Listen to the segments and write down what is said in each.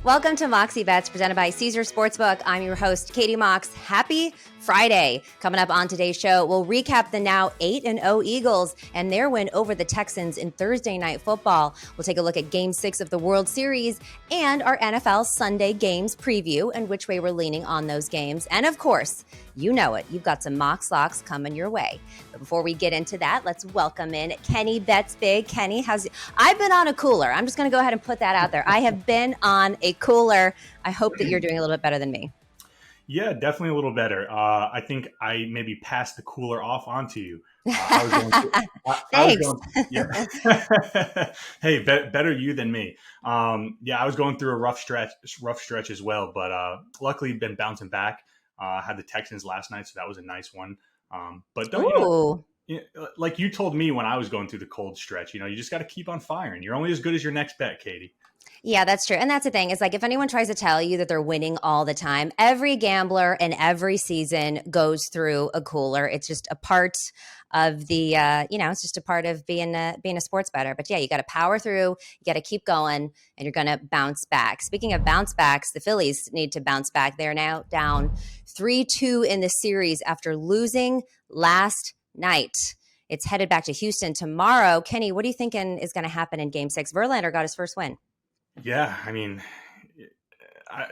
Welcome to Moxie Bets presented by Caesar Sportsbook. I'm your host, Katie Mox. Happy Friday. Coming up on today's show, we'll recap the now 8-0 Eagles and their win over the Texans in Thursday Night Football. We'll take a look at Game 6 of the World Series and our NFL Sunday games preview and which way we're leaning on those games. And of course, you know it, you've got some Mox Locks coming your way. But before we get into that, let's welcome in Kenny Bets Big. Kenny, I've been on a cooler. I'm just going to go ahead and put that out there. I have been on a cooler. I hope that you're doing a little bit better than me. Yeah, definitely a little better. I think I maybe passed the cooler off onto you. Thanks. Hey, better you than me. I was going through a rough stretch as well, but luckily been bouncing back. Had the Texans last night, so that was a nice one. But don't like you told me when I was going through the cold stretch, you just got to keep on firing. You're only as good as your next bet, Katie. Yeah, that's true. And that's the thing is like if anyone tries to tell you that they're winning all the time, every gambler in every season goes through a cooler. It's just a part of the, it's just a part of being a sports bettor. But yeah, you got to power through, you got to keep going, and you're going to bounce back. Speaking of bounce backs, the Phillies need to bounce back. They're now down 3-2 in the series after losing last night. It's headed back to Houston tomorrow. Kenny, what are you thinking is going to happen in Game 6? Verlander got his first win. Yeah, I mean,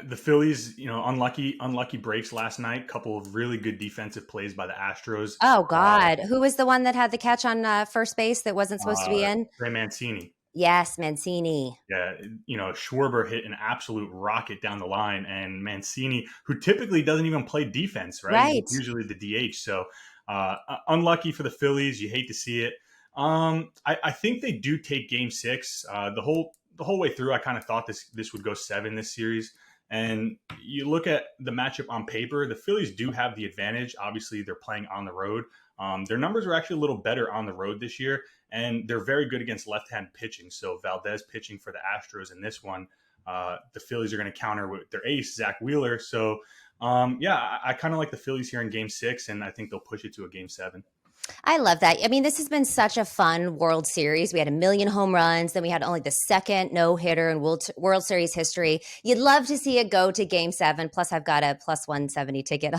the Phillies, unlucky breaks last night. Couple of really good defensive plays by the Astros. Oh, God. Who was the one that had the catch on first base that wasn't supposed to be in? Ray Mancini. Yes, Mancini. Yeah, Schwarber hit an absolute rocket down the line, and Mancini, who typically doesn't even play defense, right? He's usually the DH. So unlucky for the Phillies. You hate to see it. I think they do take Game 6. The whole way through, I kind of thought this would go 7 this series. And you look at the matchup on paper, the Phillies do have the advantage. Obviously, they're playing on the road. Their numbers are actually a little better on the road this year, and they're very good against left-hand pitching. So Valdez pitching for the Astros in this one. The Phillies are going to counter with their ace, Zach Wheeler. So, I kind of like the Phillies here in Game 6, and I think they'll push it to a Game 7. I love that. I mean, this has been such a fun World Series. We had 1 million home runs. Then we had only the second no-hitter in World Series history. You'd love to see it go to Game 7. Plus, I've got a plus 170 ticket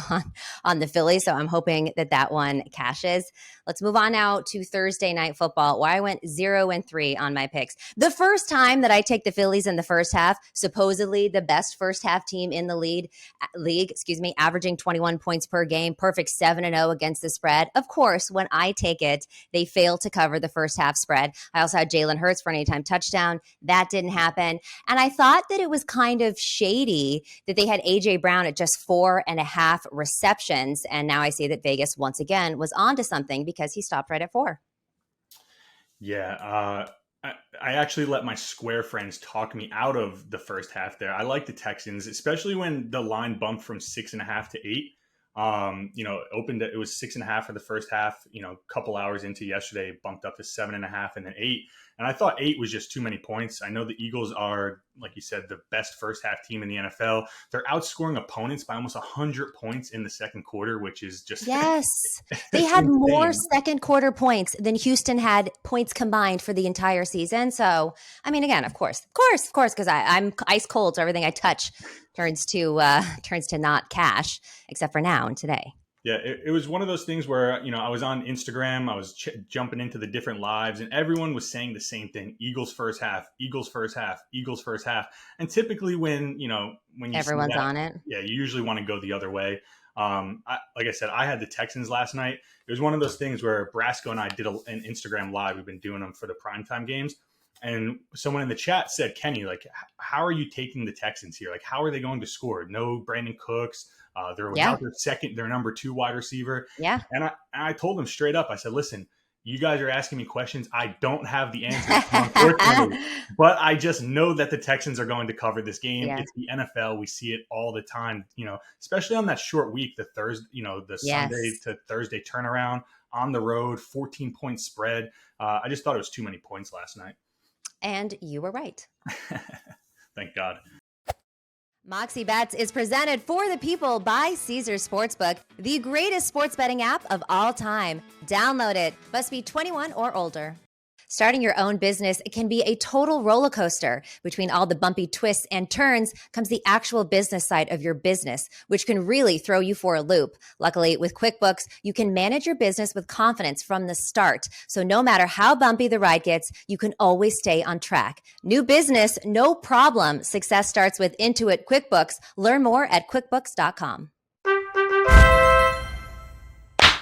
on the Phillies, so I'm hoping that one cashes. Let's move on now to Thursday Night Football, where I went 0-3 on my picks. The first time that I take the Phillies in the first half, supposedly the best first half team in the league, averaging 21 points per game, perfect 7-0 against the spread. Of course, when I take it, they fail to cover the first half spread. I also had Jalen Hurts for an anytime touchdown. That didn't happen. And I thought that it was kind of shady that they had A.J. Brown at just 4.5 receptions. And now I see that Vegas once again was onto something because he stopped right at 4. Yeah, I actually let my square friends talk me out of the first half there. I like the Texans, especially when the line bumped from 6.5 to 8. It was 6.5 for the first half, a couple hours into yesterday, bumped up to 7.5 and then 8. And I thought 8 was just too many points. I know the Eagles are, like you said, the best first half team in the NFL. They're outscoring opponents by almost 100 points in the second quarter, which is just... Yes. They had more second quarter points than Houston had points combined for the entire season. So, I mean, again, of course, because I'm ice cold. So everything I touch turns to not cash, except for now and today. Yeah, it was one of those things where, I was on Instagram, I was jumping into the different lives, and everyone was saying the same thing: Eagles first half, Eagles first half, Eagles first half. And typically when everyone's on it, yeah, you usually want to go the other way. Like I said, I had the Texans last night. It was one of those things where Brasco and I did an Instagram live. We've been doing them for the primetime games. And someone in the chat said, Kenny, like, how are you taking the Texans here? Like, how are they going to score? No Brandon Cooks. They're without their number 2 wide receiver. Yeah. And I told them straight up, I said, listen, you guys are asking me questions. I don't have the answers, unfortunately. But I just know that the Texans are going to cover this game. Yeah. It's the NFL. We see it all the time, especially on that short week, the Sunday to Thursday turnaround on the road, 14-point spread. I just thought it was too many points last night. And you were right. Thank God. Moxie Bets is presented for the people by Caesar Sportsbook, the greatest sports betting app of all time. Download it. Must be 21 or older. Starting your own business can be a total roller coaster. Between all the bumpy twists and turns comes the actual business side of your business, which can really throw you for a loop. Luckily, with QuickBooks, you can manage your business with confidence from the start. So no matter how bumpy the ride gets, you can always stay on track. New business, no problem. Success starts with Intuit QuickBooks. Learn more at QuickBooks.com.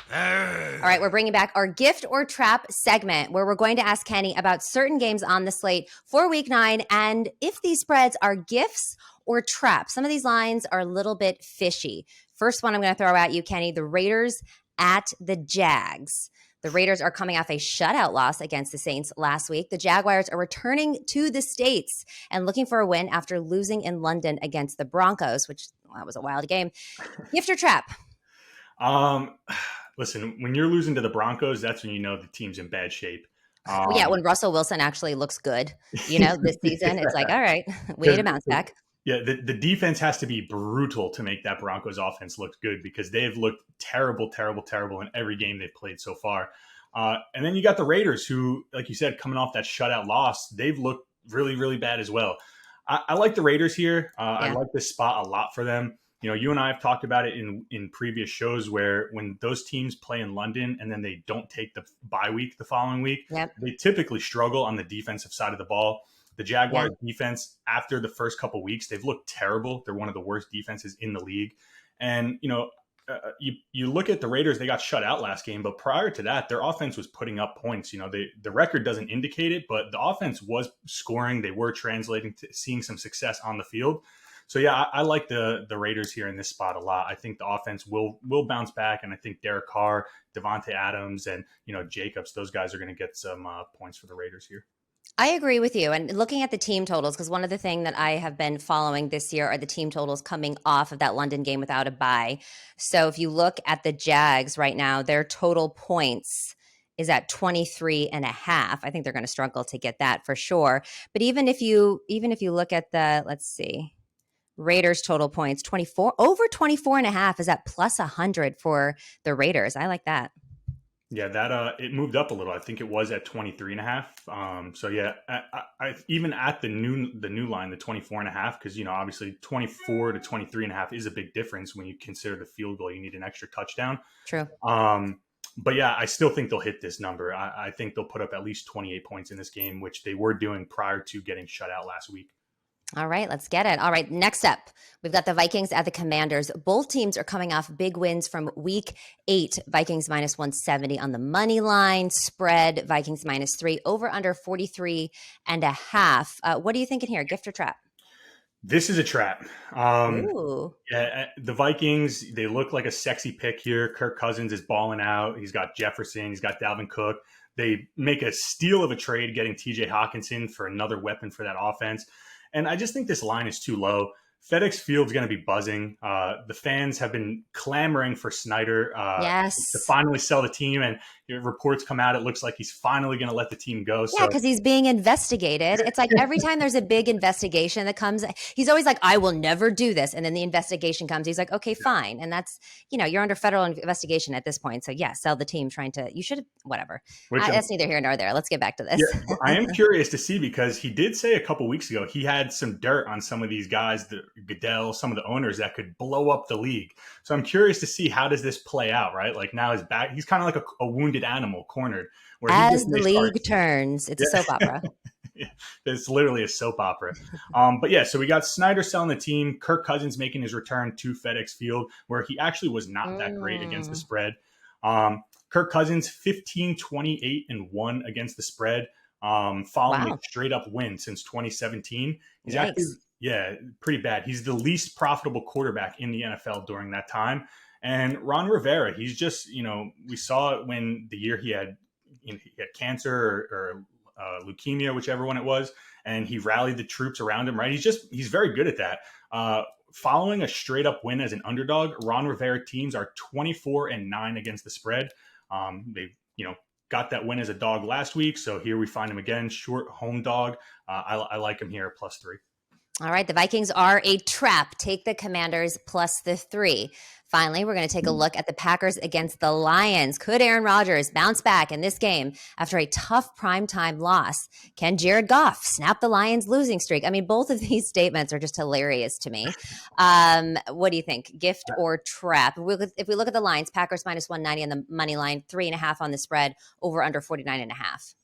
All right, we're bringing back our gift or trap segment where we're going to ask Kenny about certain games on the slate for week 9 and if these spreads are gifts or traps. Some of these lines are a little bit fishy. First one I'm going to throw at you, Kenny, the Raiders at the Jags. The Raiders are coming off a shutout loss against the Saints last week. The Jaguars are returning to the States and looking for a win after losing in London against the Broncos, which that was a wild game. Gift or trap? Listen, when you're losing to the Broncos, that's when you know the team's in bad shape. Yeah, when Russell Wilson actually looks good, this season, it's like, all right, we need a bounce back. Yeah, the defense has to be brutal to make that Broncos offense look good because they've looked terrible in every game they've played so far. And then you got the Raiders who, like you said, coming off that shutout loss, they've looked really, really bad as well. I like the Raiders here. I like this spot a lot for them. You and I have talked about it in previous shows where when those teams play in London and then they don't take the bye week the following week, they typically struggle on the defensive side of the ball. The Jaguars defense, after the first couple weeks, they've looked terrible. They're one of the worst defenses in the league. And, you look at the Raiders, they got shut out last game, but prior to that, their offense was putting up points. The record doesn't indicate it, but the offense was scoring. They were translating to seeing some success on the field. So, yeah, I like the Raiders here in this spot a lot. I think the offense will bounce back, and I think Derek Carr, Devontae Adams, and, Jacobs, those guys are going to get some points for the Raiders here. I agree with you. And looking at the team totals, because one of the things that I have been following this year are the team totals coming off of that London game without a bye. So if you look at the Jags right now, their total points is at 23 and a half. I think they're going to struggle to get that for sure. But even if you look at the, let's see, Raiders total points, 24, over 24 and a half is at plus 100 for the Raiders. I like that. Yeah, that it moved up a little. I think it was at 23 and a half. So yeah, I even at the new line, the 24 and a half, because obviously 24 to 23 and a half is a big difference when you consider the field goal. You need an extra touchdown. True. But yeah, I still think they'll hit this number. I think they'll put up at least 28 points in this game, which they were doing prior to getting shut out last week. All right, let's get it. All right, next up, we've got the Vikings at the Commanders. Both teams are coming off big wins from week 8. Vikings minus 170 on the money line. Spread, Vikings minus 3, over under 43 and a half. What are you thinking here, gift or trap? This is a trap. Ooh. Yeah, the Vikings, they look like a sexy pick here. Kirk Cousins is balling out. He's got Jefferson. He's got Dalvin Cook. They make a steal of a trade getting TJ Hawkinson for another weapon for that offense. And I just think this line is too low. FedEx Field's going to be buzzing. The fans have been clamoring for Snyder to finally sell the team. And reports come out, it looks like he's finally going to let the team go. Yeah, because he's being investigated. It's like every time there's a big investigation that comes, he's always like, I will never do this. And then the investigation comes. He's like, okay, fine. And that's, you're under federal investigation at this point. So yeah, sell the team you should, whatever. That's neither here nor there. Let's get back to this. Yeah, I am curious to see because he did say a couple weeks ago, he had some dirt on some of these guys, Goodell, some of the owners that could blow up the league. So I'm curious to see how does this play out, right? Like now he's back. He's kind of like a wounded animal cornered. Where as the league turns, it's a soap opera. Yeah, it's literally a soap opera. But yeah, so we got Snyder selling the team. Kirk Cousins making his return to FedEx Field, where he actually was not that great against the spread. Kirk Cousins, 15, 28, and 1 against the spread, following a straight up win since 2017. He's actually, pretty bad. He's the least profitable quarterback in the NFL during that time. And Ron Rivera, he's just, we saw it when the year he had cancer or leukemia, whichever one it was, and he rallied the troops around him, right? He's very good at that. Following a straight up win as an underdog, Ron Rivera teams are 24-9 against the spread. They, got that win as a dog last week. So here we find him again, short home dog. I like him here at +3. All right, the Vikings are a trap. Take the Commanders plus the 3. Finally, we're going to take a look at the Packers against the Lions. Could Aaron Rodgers bounce back in this game after a tough primetime loss? Can Jared Goff snap the Lions' losing streak? I mean, both of these statements are just hilarious to me. What do you think? Gift or trap? If we look at the lines, Packers minus 190 on the money line, 3.5 on the spread, over under 49.5.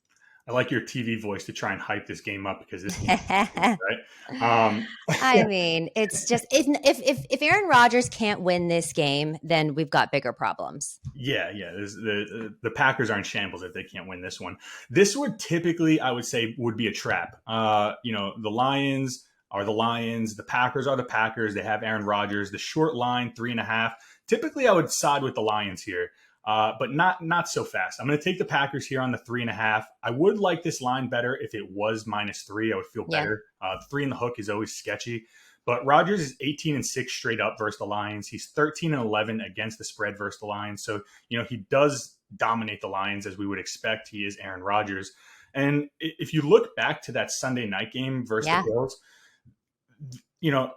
I like your TV voice to try and hype this game up because this game is right. I mean, it's just if Aaron Rodgers can't win this game, then we've got bigger problems. Yeah. The Packers are in shambles if they can't win this one. This would typically, I would say, would be a trap. The Lions are the Lions. The Packers are the Packers. They have Aaron Rodgers. The short line, 3.5. Typically, I would side with the Lions here. But not so fast. I'm going to take the Packers here on the 3.5. I would like this line better if it was -3. I would feel better. 3 in the hook is always sketchy. But Rodgers is 18-6 straight up versus the Lions. He's 13-11 against the spread versus the Lions. So, he does dominate the Lions as we would expect. He is Aaron Rodgers. And if you look back to that Sunday night game versus the Bills,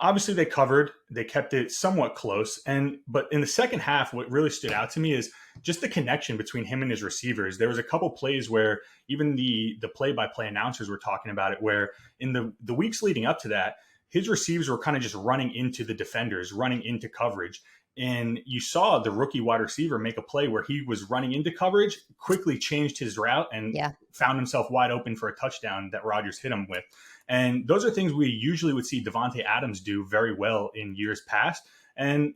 obviously they covered, they kept it somewhat close. But in the second half, what really stood out to me is just the connection between him and his receivers. There was a couple plays where even the play-by-play announcers were talking about it, where in the weeks leading up to that, his receivers were kind of just running into the defenders, running into coverage. And you saw the rookie wide receiver make a play where he was running into coverage, quickly changed his route, and found himself wide open for a touchdown that Rodgers hit him with. And those are things we usually would see Devontae Adams do very well in years past. And,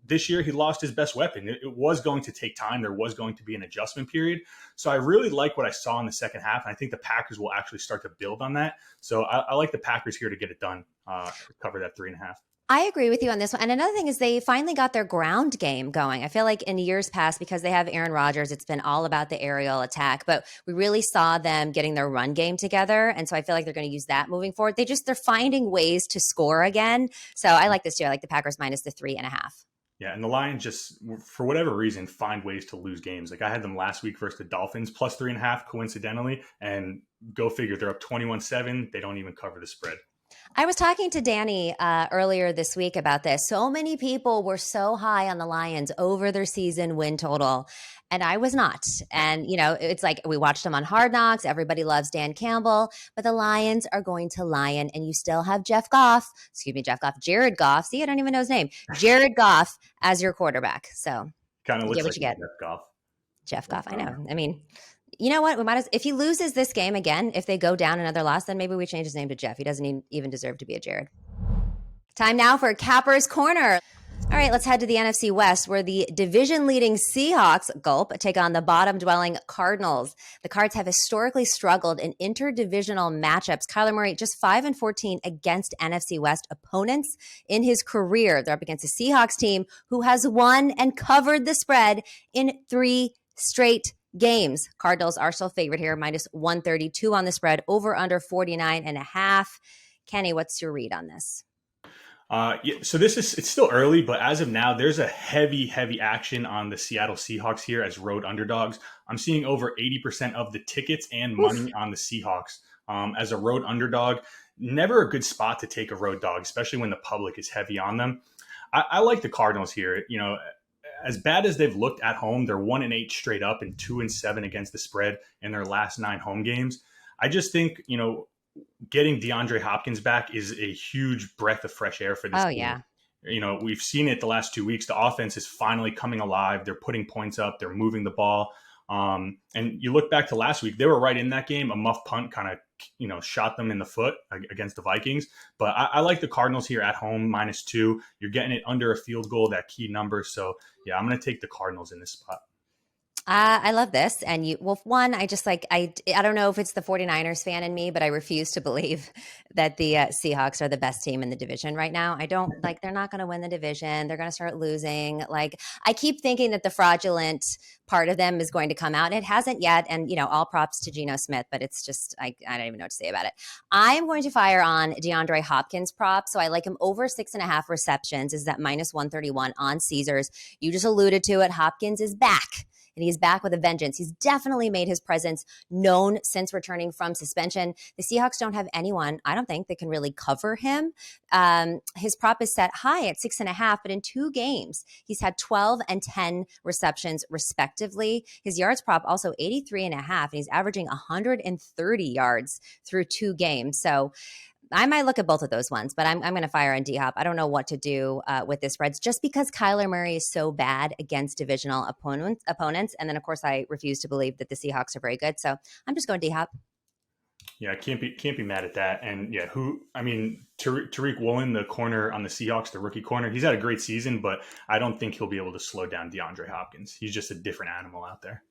this year he lost his best weapon. It was going to take time. There was going to be an adjustment period. So I really like what I saw in the second half. And I think the Packers will actually start to build on that. So I like the Packers here to get it done, cover that 3.5. I agree with you on this one. And another thing is they finally got their ground game going. I feel like in years past, because they have Aaron Rodgers, it's been all about the aerial attack, but we really saw them getting their run game together. And so I feel like they're going to use that moving forward. They're finding ways to score again. So I like this too. I like the Packers minus the 3.5. Yeah, and the Lions just, for whatever reason, find ways to lose games. Like I had them last week versus the Dolphins, plus 3.5, coincidentally, and go figure, they're up 21-7. They don't even cover the spread. I was talking to Danny earlier this week about this. So many people were so high on the Lions over their season win total, and I was not. And, it's like we watched them on Hard Knocks. Everybody loves Dan Campbell, but the Lions are going to lion, and you still have Jared Goff. See, I don't even know his name. Jared Goff as your quarterback. So kind of looks like Jeff Goff. Jeff Goff, I know. I mean, you know what? We might if he loses this game again, if they go down another loss, then maybe we change his name to Jeff. He doesn't even deserve to be a Jared. Time now for Capper's Corner. All right, let's head to the NFC West, where the division-leading Seahawks, take on the bottom-dwelling Cardinals. The Cards have historically struggled in interdivisional matchups. Kyler Murray just 5-14 against NFC West opponents in his career. They're up against a Seahawks team who has won and covered the spread in 3 straight games. Cardinals are still favored here, minus 132 on the spread, over under 49.5. Kenny, what's your read on this? So it's still early, but as of now, there's a heavy action on the Seattle Seahawks here as road underdogs. I'm seeing over 80% of the tickets and money on the Seahawks as a road underdog. Never a good spot to take a road dog, especially when the public is heavy on them. I like the Cardinals here. As bad as they've looked at home, they're 1-8 straight up and 2-7 against the spread in their last 9 home games. I just think, getting DeAndre Hopkins back is a huge breath of fresh air for this team. Yeah. We've seen it the last 2 weeks. The offense is finally coming alive. They're putting points up. They're moving the ball. And you look back to last week, they were right in that game. A muff punt kind of, shot them in the foot against the Vikings. But I like the Cardinals here at home, -2. You're getting it under a field goal, that key number. So, yeah, I'm going to take the Cardinals in this spot. I love this. And I just I don't know if it's the 49ers fan in me, but I refuse to believe that the Seahawks are the best team in the division right now. I don't they're not going to win the division. They're going to start losing. I keep thinking that the fraudulent part of them is going to come out. It hasn't yet. And, all props to Geno Smith, but it's just, I don't even know what to say about it. I'm going to fire on DeAndre Hopkins prop. So I like him over 6.5 receptions is that -131 on Caesars. You just alluded to it. Hopkins is back. and he's back with a vengeance. He's definitely made his presence known since returning from suspension. The Seahawks don't have anyone, I don't think, that can really cover him. His prop is set high at 6.5, but in 2 games, he's had 12 and 10 receptions respectively. His yards prop also 83.5, and he's averaging 130 yards through 2 games. So I might look at both of those ones, but I'm going to fire on D-Hop. I don't know what to do with this spreads just because Kyler Murray is so bad against divisional opponents. And then, of course, I refuse to believe that the Seahawks are very good. So I'm just going D-Hop. Yeah, can't be mad at that. And yeah, Tariq Woolen, the corner on the Seahawks, the rookie corner, he's had a great season, but I don't think he'll be able to slow down DeAndre Hopkins. He's just a different animal out there.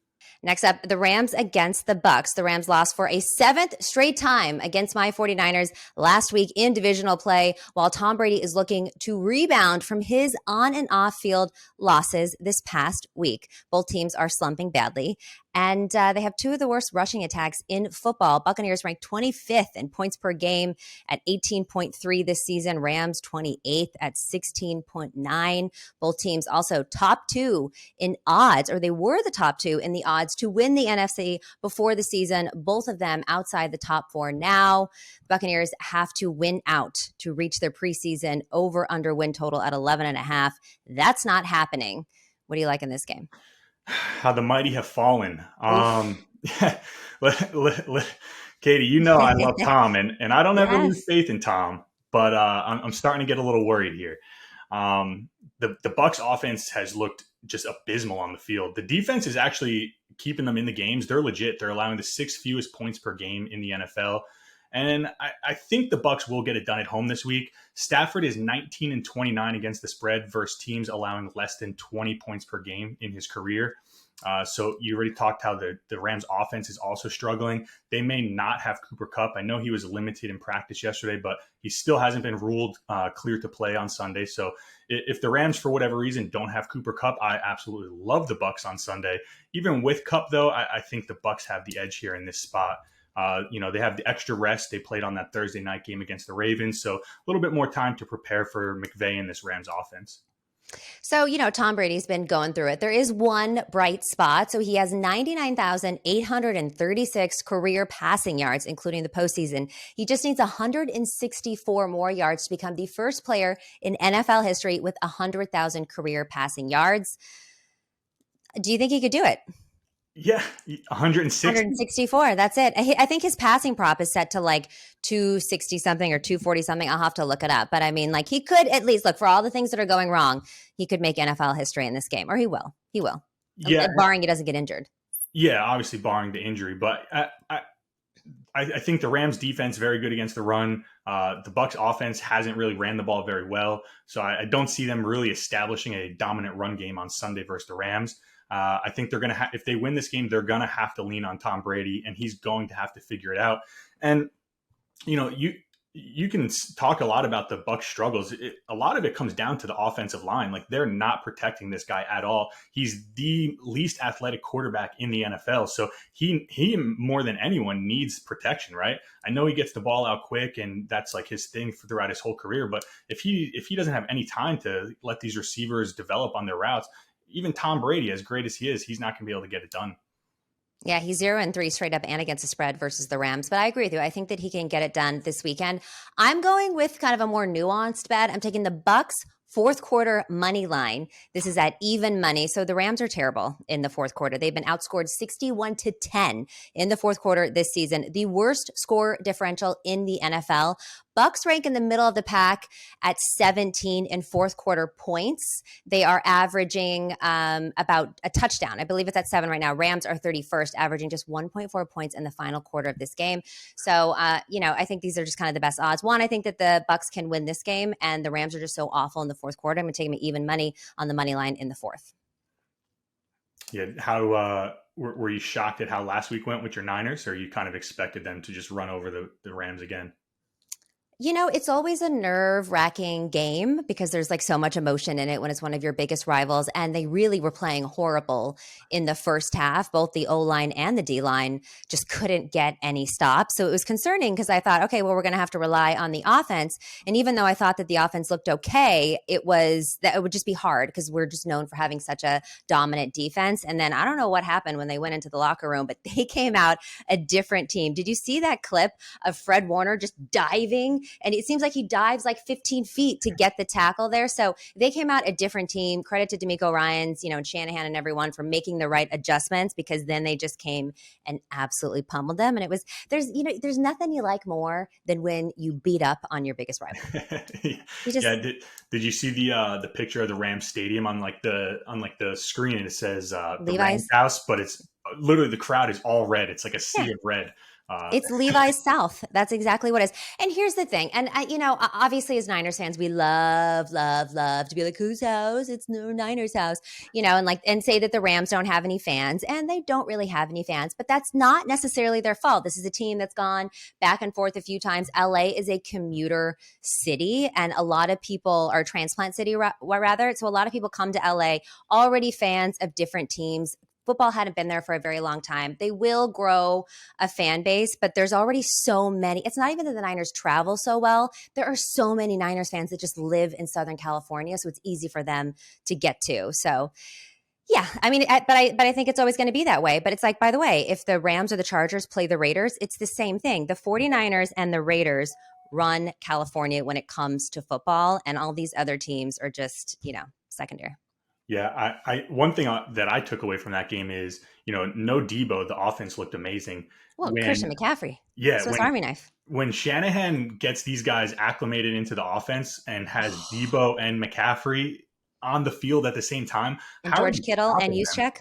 Next up, the Rams against the Bucs. The Rams lost for a 7th straight time against my 49ers last week in divisional play, while Tom Brady is looking to rebound from his on and off field losses this past week. Both teams are slumping badly, and they have 2 of the worst rushing attacks in football. Buccaneers ranked 25th in points per game at 18.3 this season. Rams 28th at 16.9. Both teams also top 2 in odds, or they were the top 2 in the odds to win the NFC before the season. Both of them outside the top 4 now. The Buccaneers have to win out to reach their preseason over-under win total at 11.5. That's not happening. What do you like in this game? How the mighty have fallen. Katie, you know I love Tom, and I don't ever lose faith in Tom, but I'm starting to get a little worried here. The Bucs offense has looked just abysmal on the field. The defense is actually keeping them in the games. They're legit. They're allowing the 6th fewest points per game in the NFL. And I think the Bucs will get it done at home this week. Stafford is 19-29 against the spread versus teams allowing less than 20 points per game in his career. So you already talked how the Rams offense is also struggling. They may not have Cooper Kupp. I know he was limited in practice yesterday, but he still hasn't been ruled clear to play on Sunday. So if the Rams, for whatever reason, don't have Cooper Kupp, I absolutely love the Bucs on Sunday. Even with Kupp, though, I think the Bucs have the edge here in this spot. They have the extra rest. They played on that Thursday night game against the Ravens. So a little bit more time to prepare for McVay and this Rams offense. So, Tom Brady's been going through it. There is one bright spot. So he has 99,836 career passing yards, including the postseason. He just needs 164 more yards to become the first player in NFL history with 100,000 career passing yards. Do you think he could do it? Yeah, 164. That's it. I think his passing prop is set to like 260 something or 240 something. I'll have to look it up. But I mean, like he could at least look for all the things that are going wrong. He could make NFL history in this game, or he will. He will. Yeah, barring he doesn't get injured. Yeah, obviously barring the injury. But I think the Rams defense very good against the run. The Bucs offense hasn't really ran the ball very well. So I don't see them really establishing a dominant run game on Sunday versus the Rams. I think they're going to if they win this game, they're going to have to lean on Tom Brady, and he's going to have to figure it out. And, you can talk a lot about the Bucs struggles. A lot of it comes down to the offensive line. Like they're not protecting this guy at all. He's the least athletic quarterback in the NFL. So he more than anyone needs protection, right? I know he gets the ball out quick and that's like his thing throughout his whole career. But if he doesn't have any time to let these receivers develop on their routes, even Tom Brady, as great as he is, he's not going to be able to get it done. Yeah, he's 0-3 straight up and against the spread versus the Rams. But I agree with you. I think that he can get it done this weekend. I'm going with kind of a more nuanced bet. I'm taking the Bucs fourth quarter money line. This is at even money. So the Rams are terrible in the fourth quarter. They've been outscored 61-10 in the fourth quarter this season. The worst score differential in the NFL. Bucs rank in the middle of the pack at 17 in fourth quarter points. They are averaging about a touchdown. I believe it's at 7 right now. Rams are 31st, averaging just 1.4 points in the final quarter of this game. So, I think these are just kind of the best odds. One, I think that the Bucs can win this game, and the Rams are just so awful in the fourth quarter. I'm going to take them even money on the money line in the fourth. Yeah, how were you shocked at how last week went with your Niners, or you kind of expected them to just run over the Rams again? It's always a nerve-wracking game because there's like so much emotion in it when it's one of your biggest rivals. And they really were playing horrible in the first half. Both the O-line and the D-line just couldn't get any stops. So it was concerning because I thought, okay, well, we're going to have to rely on the offense. And even though I thought that the offense looked okay, it would just be hard because we're just known for having such a dominant defense. And then I don't know what happened when they went into the locker room, but they came out a different team. Did you see that clip of Fred Warner just diving? And it seems like he dives like 15 feet to get the tackle there. So they came out a different team. Credit to D'Amico Ryans, and Shanahan and everyone for making the right adjustments, because then they just came and absolutely pummeled them. And there's nothing you like more than when you beat up on your biggest rival. Did you see the picture of the Rams stadium on the screen? And it says the Rams house, but it's literally the crowd is all red. It's like a sea of red. It's Levi's South. That's exactly what it is. And here's the thing. And, obviously as Niners fans, we love to be like, whose house? It's no Niners house, and say that the Rams don't have any fans. And they don't really have any fans, but that's not necessarily their fault. This is a team that's gone back and forth a few times. LA is a commuter city, and a lot of people are transplant city, rather. So a lot of people come to LA already fans of different teams. Football hadn't been there for a very long time. They will grow a fan base, but there's already so many. It's not even that the Niners travel so well. There are so many Niners fans that just live in Southern California, so it's easy for them to get to. So, yeah, but I think it's always going to be that way. But it's like, by the way, if the Rams or the Chargers play the Raiders, it's the same thing. The 49ers and the Raiders run California when it comes to football, and all these other teams are just, secondary. Yeah, one thing that I took away from that game is, no Debo, the offense looked amazing. Well, Christian McCaffrey. Yeah. Swiss Army knife. When Shanahan gets these guys acclimated into the offense and has Debo and McCaffrey on the field at the same time. And George Kittle and Juszczyk.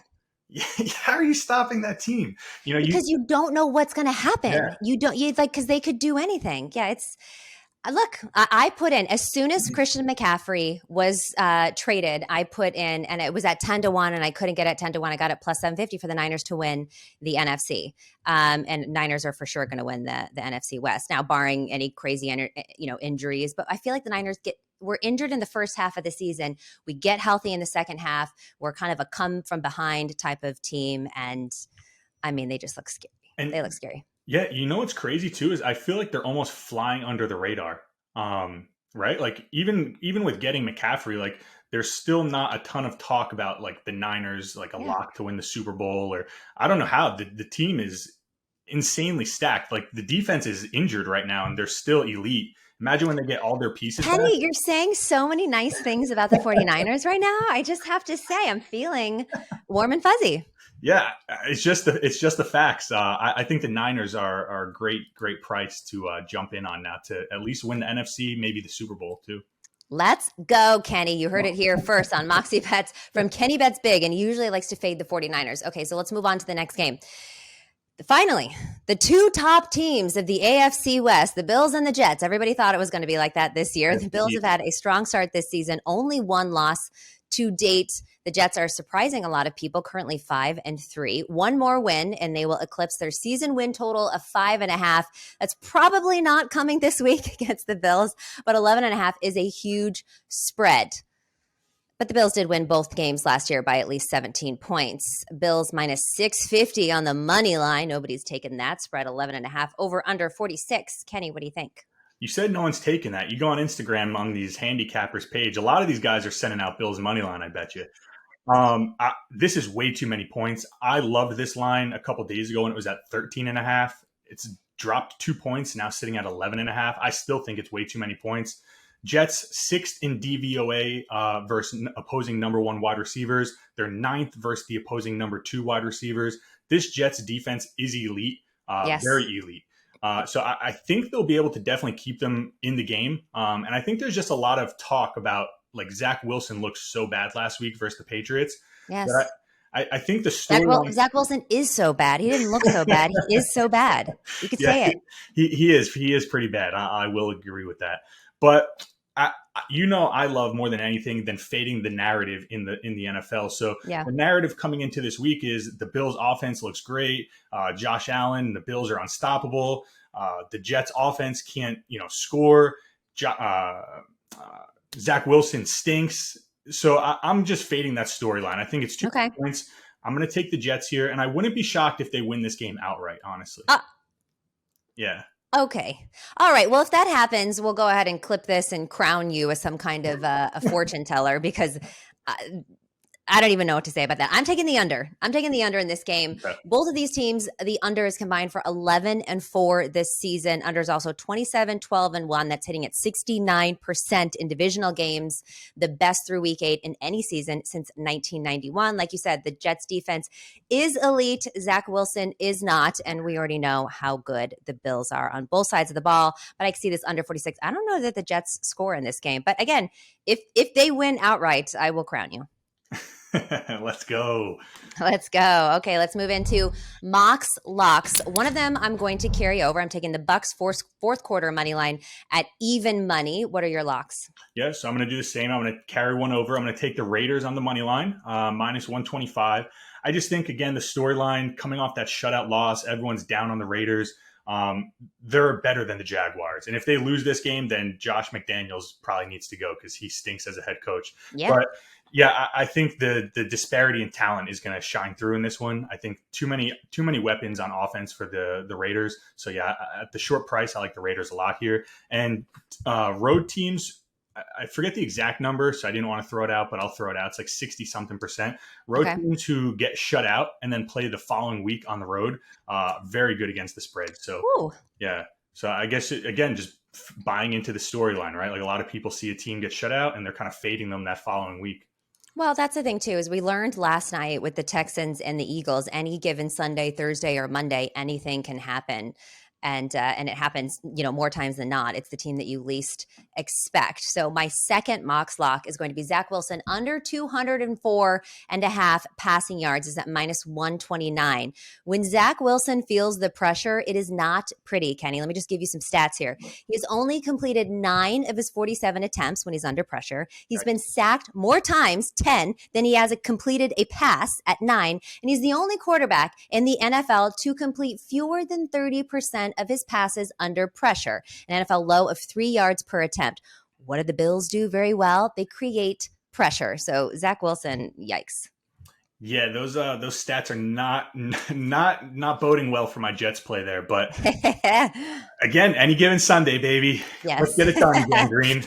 How are you stopping that team? Because you don't know what's going to happen. Yeah. Because they could do anything. Yeah, look, I put in, as soon as Christian McCaffrey was traded, I put in, and it was at 10-1, and I couldn't get it 10-1. I got it plus 750 for the Niners to win the NFC. And Niners are for sure going to win the NFC West. Now, barring any crazy injuries, but I feel like the Niners we're injured in the first half of the season. We get healthy in the second half. We're kind of a come from behind type of team. And they just look scary. They look scary. Yeah, what's crazy too is I feel like they're almost flying under the radar, right? Like even with getting McCaffrey, like there's still not a ton of talk about like the Niners, like a lock to win the Super Bowl, or I don't know how the team is insanely stacked. Like the defense is injured right now, and they're still elite. Imagine when they get all their pieces Penny, back. You're saying so many nice things about the 49ers right now. I just have to say, I'm feeling warm and fuzzy. Yeah, it's just the facts. I think the Niners are a great price to jump in on now to at least win the NFC, maybe the Super Bowl too. Let's go, Kenny. You heard it here first on Moxie Bets from Kenny Bets Big, and he usually likes to fade the 49ers. Okay, so let's move on to the next game. Finally, the two top teams of the AFC West, the Bills and the Jets. Everybody thought it was going to be like that this year. The Bills have had a strong start this season, only one loss to date. The Jets are surprising a lot of people, currently 5-3. One more win, and they will eclipse their season win total of 5.5. That's probably not coming this week against the Bills, but 11.5 is a huge spread. But the Bills did win both games last year by at least 17 points. Bills minus 650 on the money line. Nobody's taken that spread, 11.5 over under 46. Kenny, what do you think? You said no one's taken that. You go on Instagram on these handicappers page. A lot of these guys are sending out Bills money line, I bet you. This is way too many points. I loved this line a couple days ago when it was at 13.5. It's dropped 2 points, now sitting at 11.5. I still think it's way too many points. Jets 6th in DVOA versus opposing number 1 wide receivers. They're 9th versus the opposing number 2 wide receivers. This Jets defense is elite, very elite. So I think they'll be able to definitely keep them in the game. And I think there's just a lot of talk about, like, Zach Wilson looked so bad last week versus the Patriots. Yes. I think the story. Zach Wilson is so bad. He didn't look so bad. He is so bad. You could say it. He is pretty bad. I will agree with that. But I love more than anything than fading the narrative in the NFL. So the narrative coming into this week is the Bills offense looks great. Josh Allen, the Bills are unstoppable. The Jets offense can't, score. Zach Wilson stinks. So I'm just fading that storyline. I think it's 2 points. I'm going to take the Jets here, and I wouldn't be shocked if they win this game outright, honestly. Yeah. Okay. All right. Well, if that happens, we'll go ahead and clip this and crown you as some kind of a fortune teller, because I don't even know what to say about that. I'm taking the under. I'm taking the under in this game. Okay. Both of these teams, the under is combined for 11-4 this season. Under is also 27-12-1. That's hitting at 69% in divisional games, the best through week 8 in any season since 1991. Like you said, the Jets defense is elite. Zach Wilson is not, and we already know how good the Bills are on both sides of the ball. But I can see this under 46. I don't know that the Jets score in this game. But again, if they win outright, I will crown you. Let's go. Let's go. Okay, let's move into Mox Locks. One of them I'm going to carry over. I'm taking the Bucs fourth quarter money line at even money. What are your locks? Yeah, so I'm going to do the same. I'm going to carry one over. I'm going to take the Raiders on the money line, minus 125. I just think, again, the storyline coming off that shutout loss, everyone's down on the Raiders. They're better than the Jaguars. And if they lose this game, then Josh McDaniels probably needs to go because he stinks as a head coach. Yeah. But yeah, I think the disparity in talent is going to shine through in this one. I think too many weapons on offense for the Raiders. So yeah, at the short price, I like the Raiders a lot here. And road teams, I forget the exact number, so I didn't want to throw it out, but I'll throw it out. It's like 60-something%. Road teams who get shut out and then play the following week on the road, very good against the spread. So yeah, so I guess again, just buying into the storyline, right? Like a lot of people see a team get shut out and they're kind of fading them that following week. Well, that's the thing, too, is we learned last night with the Texans and the Eagles, any given Sunday, Thursday, or Monday, anything can happen. And it happens, more times than not. It's the team that you least expect. So my second Mox lock is going to be Zach Wilson under 204.5 passing yards, is at minus 129. When Zach Wilson feels the pressure, it is not pretty, Kenny. Let me just give you some stats here. He has only completed 9 of his 47 attempts when he's under pressure. He's been sacked more times, 10, than he has completed a pass at 9. And he's the only quarterback in the NFL to complete fewer than 30% of his passes under pressure, an NFL low of 3 yards per attempt. What do the Bills do very well? They create pressure. So Zach Wilson, yikes. Yeah, those stats are not boding well for my Jets play there. But again, any given Sunday, baby. Yes. Let's get it done, Dan Green.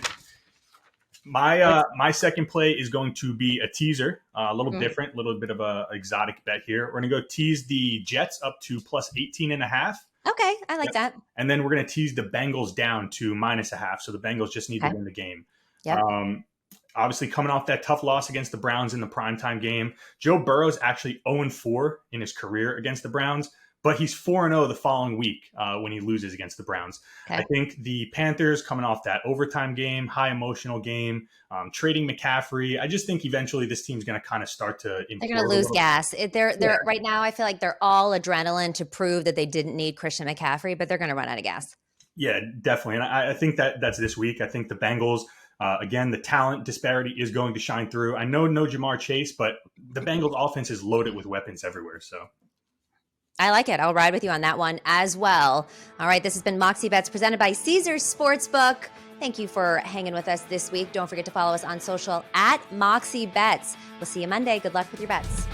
My second play is going to be a teaser, a little different, a little bit of a exotic bet here. We're going to go tease the Jets up to plus 18.5. Okay, I like that. And then we're going to tease the Bengals down to -0.5. So the Bengals just need to win the game. Yep. Obviously, coming off that tough loss against the Browns in the primetime game, Joe Burrow's actually 0-4 in his career against the Browns, but he's 4-0 the following week when he loses against the Browns. Okay. I think the Panthers coming off that overtime game, high emotional game, trading McCaffrey. I just think eventually this team's going to kind of start to implode. They're going to lose gas. They're right now. I feel like they're all adrenaline to prove that they didn't need Christian McCaffrey, but they're going to run out of gas. Yeah, definitely. And I think that's this week. I think the Bengals, again, the talent disparity is going to shine through. I know no Jamar Chase, but the Bengals offense is loaded with weapons everywhere. So I like it. I'll ride with you on that one as well. All right, this has been Moxie Bets presented by Caesars Sportsbook. Thank you for hanging with us this week. Don't forget to follow us on social at Moxie Bets. We'll see you Monday. Good luck with your bets.